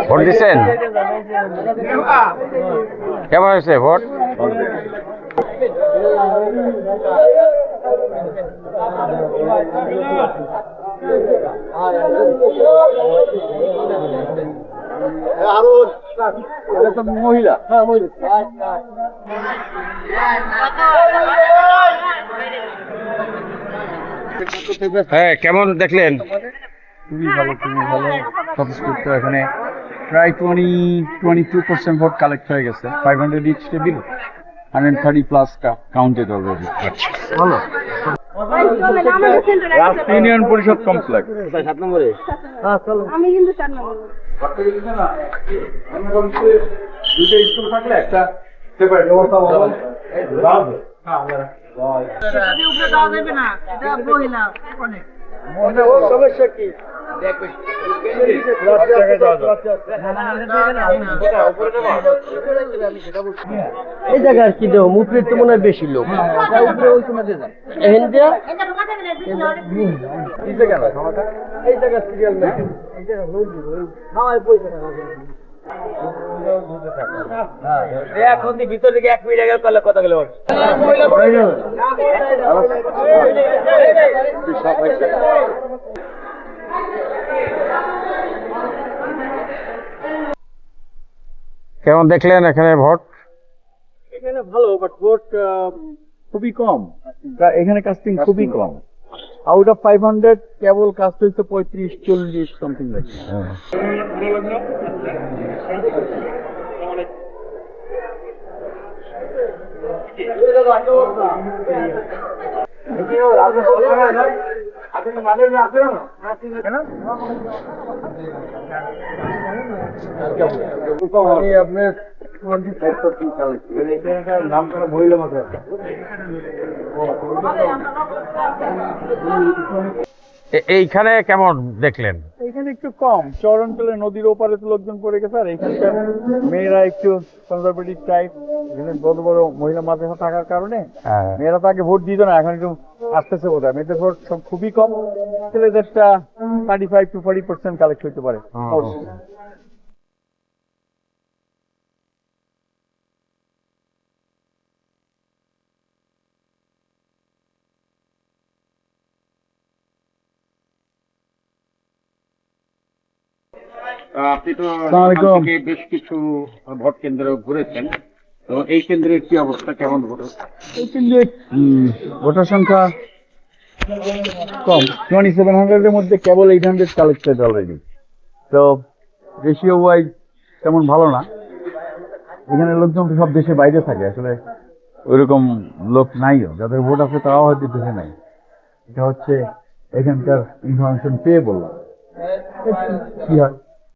Vote দিচ্ছেন? কেমন হয়েছে ভোট? মহিলা হ্যাঁ, কেমন দেখলেন? খুবই ভালো, খুবই ভালো। স্বতঃস্ফূর্ত এখানে প্রায় 22% ভোট কালেক্ট হয়ে গেছে। 500 ইচ টেবিল, 130+ কাউন্টেড অলরেডি। ভালো। ইউনিয়ন পরিষদ কমপ্লেক্স 7 নম্বরে। আমি কিন্তু 4 নম্বরে। দুটো স্কুল থাকলে একটা সেপারেট ব্যবস্থা হবে। উপরে যাওয়া যাবে না, এটা মহিলা অনেক। সমস্যা কি? এই জায়গায় কি দেবো? মুখের তো মনে হয় বেশি লোক। এই জায়গা সিরিয়াল মেশিন এখন ভিতর থেকে 1 মিনিট আগে কথা গেল। কেমন দেখলেন এখানে ভোট? এখানে ভালো, বাট ভোট খুবই কম। এখানে কাস্টিং খুবই কম। আউট অফ 500 কেবল কাস্ট হয়েছে 35-40 সামথিং লাইক। নাম করা মহিলা মাত্র এইখানে কেমন দেখলেন? এখানে একটু কম। চর অঞ্চলে নদীর ওপারে তো লোকজন পড়ে গেছে, আর এখানকার মেয়েরা একটু কনজারভেটিভ টাইপ। এখানে বড় বড় মহিলা মাদ্রাসা থাকার কারণে মেয়েরা তো আগে ভোট দিত না, এখন একটু আসতেছে বোধ হয়। মেয়েদের ভোট সব খুবই কম। ছেলেদেরটা 35-40% কালেক্ট হইতে পারে। আপনি তো বেশ কিছু ভোট কেন্দ্র ঘুরেছেন, তো এই কেন্দ্রের কি অবস্থা, কেমন ভোট? এই কেন্দ্রে ভোটার সংখ্যা কম। 2700 এর মধ্যে কেবল 800 কালেক্টেড অলরেডি। তো রেশিও ওয়াইজ তেমন ভালো না। এখানে লোকজন সব দেশে বাইরে থাকে, আসলে ওইরকম লোক নাইও। যাদের ভোট আছে তারাও হয়তো দেশে নাই। এটা হচ্ছে এখানকার ইনফরমেশন পেয়ে বললাম, কি হয়।